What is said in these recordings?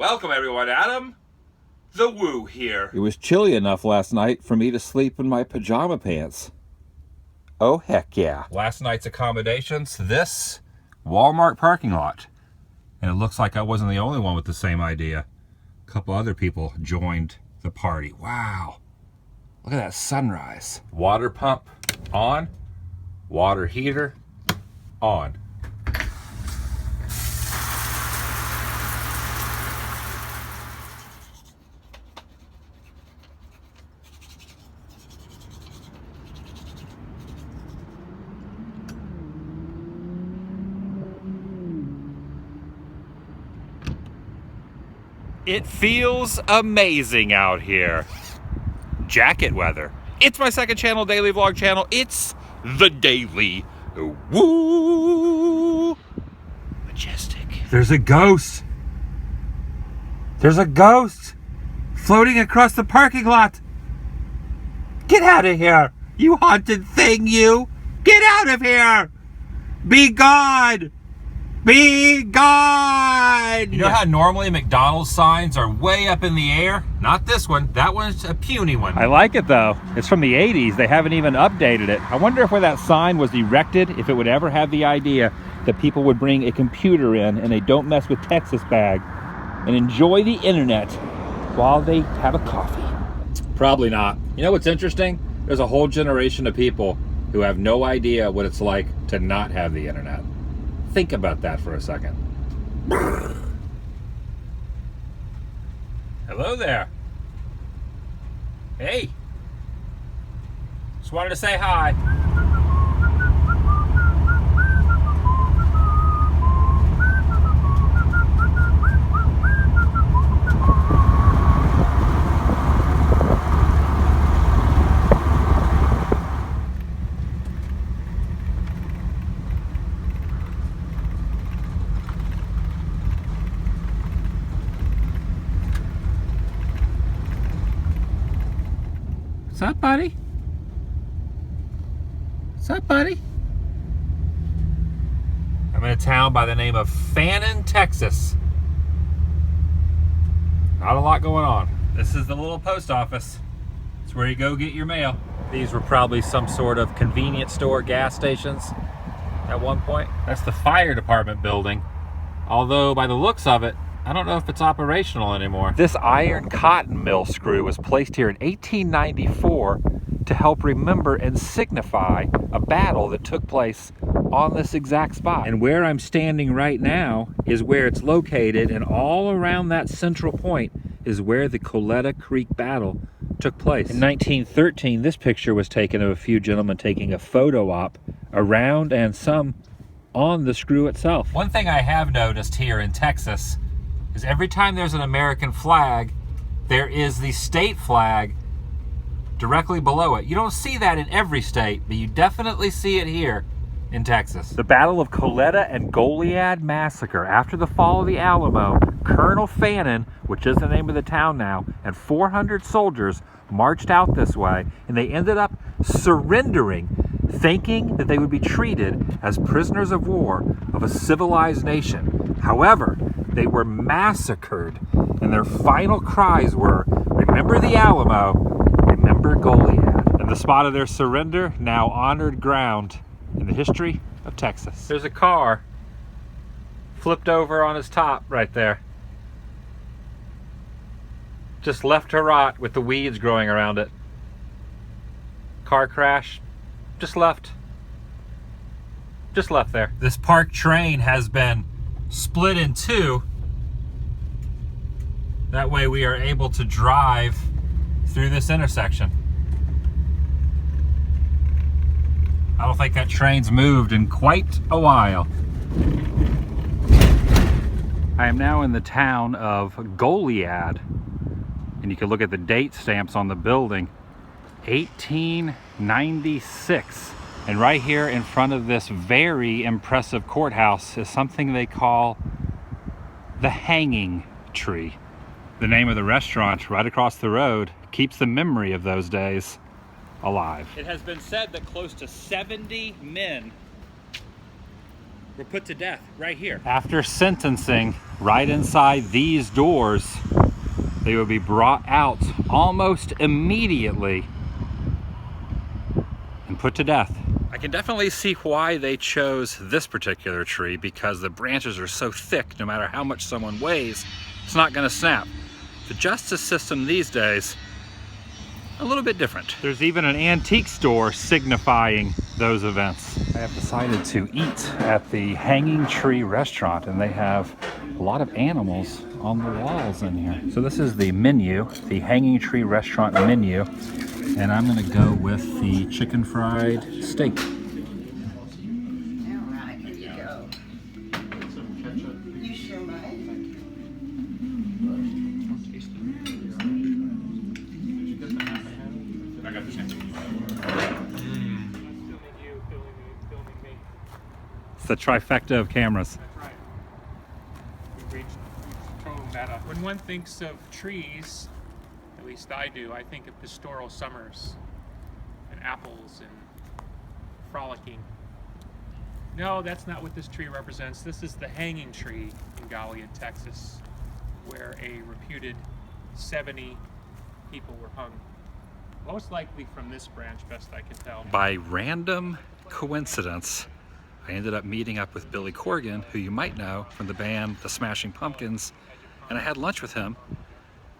Welcome everyone, Adam. The Woo here. It was chilly enough last night for me to sleep in my pajama pants. Oh, heck yeah. Last night's accommodations, this Walmart parking lot. And it looks like I wasn't the only one with the same idea. A couple other people joined the party. Wow. Look at that sunrise. Water pump on. Water heater on. It feels amazing out here. Jacket weather. It's my second channel, daily vlog channel. It's the Daily Woo. Majestic. There's a ghost. There's a ghost floating across the parking lot. Get out of here, you haunted thing, you. Get out of here. Be gone. Be gone! You know how normally McDonald's signs are way up in the air? Not this one. That one's a puny one. I like it though. It's from the 80s. They haven't even updated it. I wonder if where that sign was erected, if it would ever have the idea that people would bring a computer in and a don't mess with Texas bag and enjoy the internet while they have a coffee. Probably not. You know what's interesting? There's a whole generation of people who have no idea what it's like to not have the internet. Think about that for a second. Hello there. Hey. Just wanted to say hi. What's up, buddy? What's up, buddy? I'm in a town by the name of Fannin, Texas. Not a lot going on. This is the little post office. It's where you go get your mail. These were probably some sort of convenience store, gas stations at one point. That's the fire department building. Although by the looks of it, I don't know if it's operational anymore. This iron cotton mill screw was placed here in 1894 to help remember and signify a battle that took place on this exact spot. And where I'm standing right now is where it's located, and all around that central point is where the Goliad Creek battle took place. In 1913, this picture was taken of a few gentlemen taking a photo op around and some on the screw itself. One thing I have noticed here in Texas is every time there's an American flag, there is the state flag directly below it. You don't see that in every state, but you definitely see it here in Texas. The Battle of Goliad and Goliad Massacre. After the fall of the Alamo, Colonel Fannin, which is the name of the town now, and 400 soldiers marched out this way, and they ended up surrendering, thinking that they would be treated as prisoners of war of a civilized nation. However, they were massacred, and their final cries were, "Remember the Alamo, remember Goliad." And the spot of their surrender, now honored ground in the history of Texas. There's a car flipped over on its top right there. Just left to rot with the weeds growing around it. Car crash, just left there. This parked train has been split in two. That way we are able to drive through this intersection. I don't think that train's moved in quite a while. I am now in the town of Goliad, and you can look at the date stamps on the building, 1896. And right here in front of this very impressive courthouse is something they call the hanging tree. The name of the restaurant right across the road keeps the memory of those days alive. It has been said that close to 70 men were put to death right here. After sentencing, right inside these doors, they would be brought out almost immediately and put to death. I can definitely see why they chose this particular tree, because the branches are so thick, no matter how much someone weighs, it's not gonna snap. The justice system these days, a little bit different. There's even an antique store signifying those events. I have decided to eat at the Hanging Tree restaurant, and they have a lot of animals on the walls in here. So this is the menu, the Hanging Tree restaurant menu, and I'm gonna go with the chicken fried steak. All right, here you go. You sure might. I got the same. It's the trifecta of cameras. That's right. We've reached total meta. When one thinks of trees, at least I do, I think of pastoral summers and apples and frolicking. No, that's not what this tree represents. This is the hanging tree in Goliad, Texas, where a reputed 70 people were hung. Most likely from this branch, best I can tell. By random coincidence, I ended up meeting up with Billy Corgan, who you might know from the band The Smashing Pumpkins, and I had lunch with him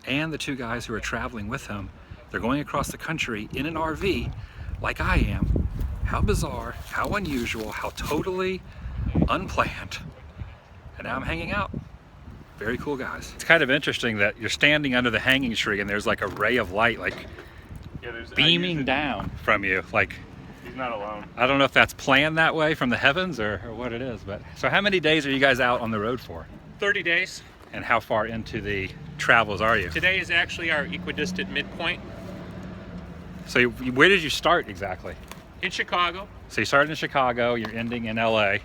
and the two guys who are traveling with him. They're going across the country in an RV like I am. How bizarre, how unusual, how totally unplanned. And now I'm hanging out. Very cool guys. It's kind of interesting that you're standing under the hanging tree and there's like a ray of light like beaming down from you. Like, He's not alone. I don't know if that's planned that way from the heavens or what it is, but so how many days are you guys out on the road for? 30 days. And how far into the travels are you? Today is actually our equidistant midpoint So where did you start exactly? in Chicago. So you started in Chicago, you're ending in LA,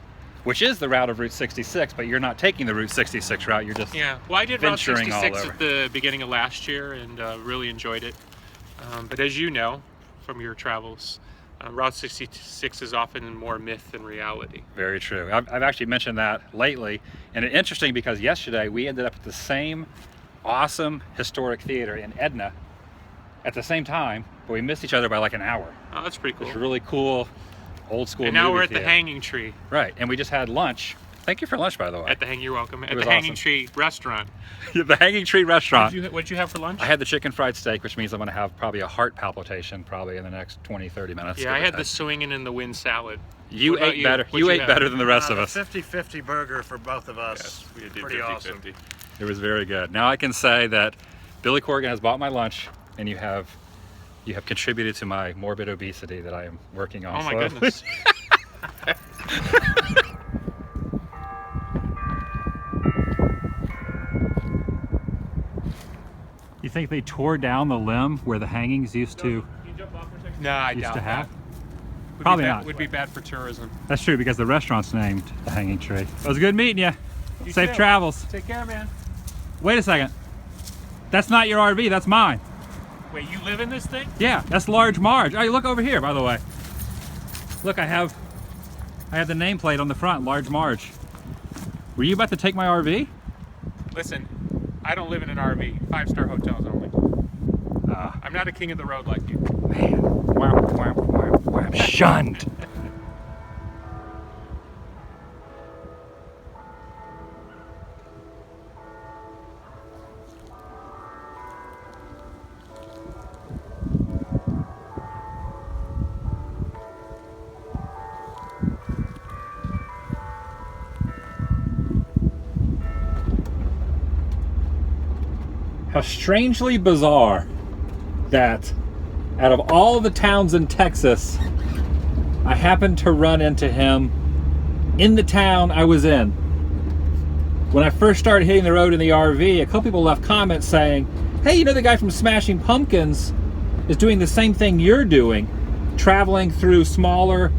which is the route of Route 66, but you're not taking the Route 66 route, you're just Yeah, well, I did Route venturing all 66 over. at the beginning of last year and really enjoyed it. But as you know from your travels, Route 66 is often more myth than reality. Very true. I've actually mentioned that lately, and it's interesting because yesterday we ended up at the same awesome historic theater in Edna at the same time, but we missed each other by like an hour. Oh, that's pretty cool. It's really cool, old school And now movie we're at the theater. Hanging Tree. Right, and we just had lunch. Thank you for lunch, by the way. You're welcome. At was the Hanging awesome. Tree restaurant. The Hanging Tree restaurant. What'd you have for lunch? I had the chicken fried steak, which means I'm going to have probably a heart palpitation probably in the next 20, 30 minutes. Yeah, I had the swinging in the wind salad. You What about ate better. What'd You ate have? better than the rest of us. 50-50 burger for both of us. Yes, we did Pretty 50-50. awesome. It was very good. Now I can say that Billy Corgan has bought my lunch, and you have contributed to my morbid obesity that I am working on. Oh my slowly. goodness. You think they tore down the limb where the hangings used to No, I doubt have? that. Would Probably be bad, not. Would be bad for tourism. That's true because the restaurant's named the Hanging Tree. It was good meeting you. You Safe too. travels. Take care, man. Wait a second. That's not your RV. That's mine. Wait, you live in this thing? Yeah, that's Large Marge. Oh, you look over here, by the way. Look, I have the nameplate on the front, Large Marge. Were you about to take my RV? Listen, I don't live in an RV. 5-star hotels only. I'm not a king of the road like you. Man, wow. Shunned. How strangely bizarre that out of all the towns in Texas, I happened to run into him in the town I was in. When I first started hitting the road in the RV, a couple people left comments saying, hey, you know the guy from Smashing Pumpkins is doing the same thing you're doing, traveling through smaller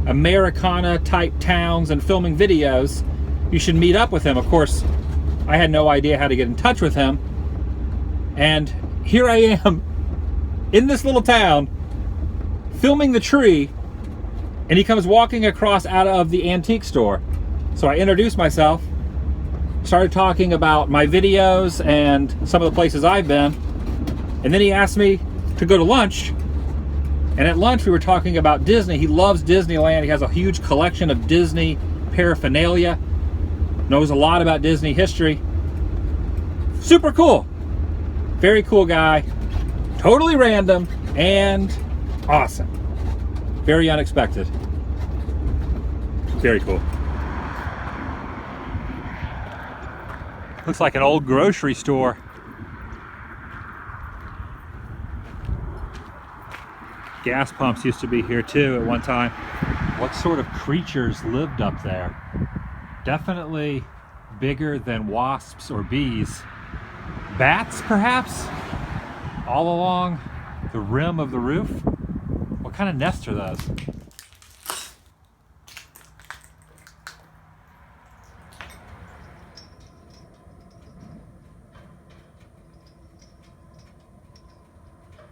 Americana type towns and filming videos. You should meet up with him. Of course, I had no idea how to get in touch with him. And here I am in this little town filming the tree, and he comes walking across out of the antique store. So I introduced myself, started talking about my videos and some of the places I've been, and then he asked me to go to lunch. And at lunch we were talking about Disney. He loves Disneyland. He has a huge collection of Disney paraphernalia, knows a lot about Disney history. Super cool. Very cool guy. Totally random and awesome. Very unexpected. Very cool. Looks like an old grocery store. Gas pumps used to be here too at one time. What sort of creatures lived up there? Definitely bigger than wasps or bees. Bats, perhaps? All along the rim of the roof? What kind of nest are those?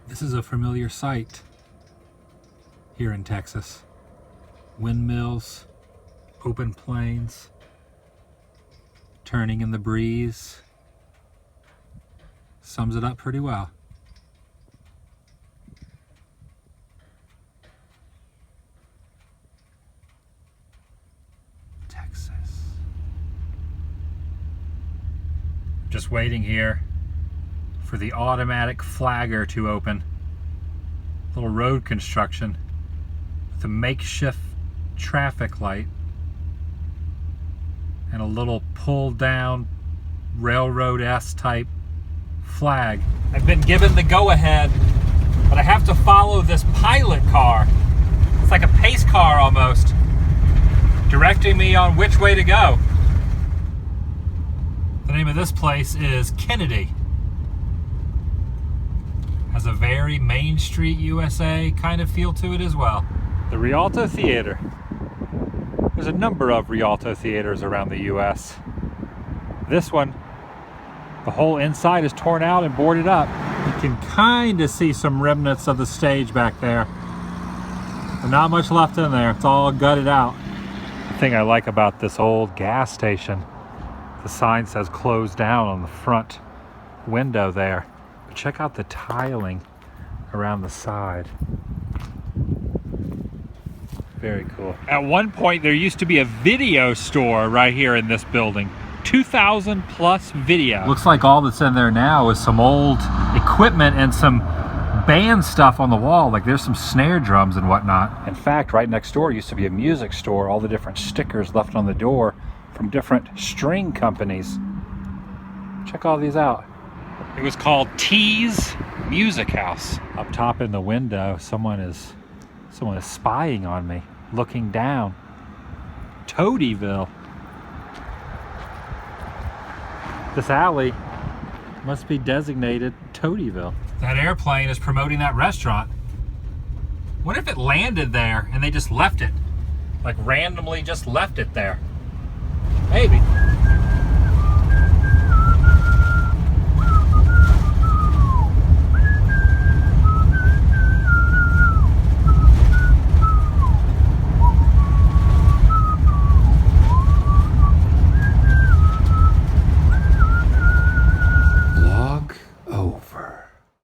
This is a familiar sight here in Texas. Windmills, open plains, turning in the breeze. Sums it up pretty well. Texas. Just waiting here for the automatic flagger to open. Little road construction with a makeshift traffic light and a little pull down railroad-esque type flag. I've been given the go-ahead, but I have to follow this pilot car. It's like a pace car almost, directing me on which way to go. The name of this place is Kennedy. Has a very Main Street USA kind of feel to it as well. The Rialto Theater. There's a number of Rialto theaters around the US. This one, the whole inside is torn out and boarded up. You can kind of see some remnants of the stage back there. But not much left in there. It's all gutted out. The thing I like about this old gas station, the sign says closed down on the front window there. But check out the tiling around the side. Very cool. At one point there used to be a video store right here in this building. 2,000 plus video. Looks like all that's in there now is some old equipment and some band stuff on the wall. Like there's some snare drums and whatnot. In fact, right next door used to be a music store. All the different stickers left on the door from different string companies. Check all these out. It was called T's Music House. Up top in the window, someone is spying on me, looking down. Toadyville. This alley must be designated Toadyville. That airplane is promoting that restaurant. What if it landed there and they just left it? Like randomly just left it there? Maybe.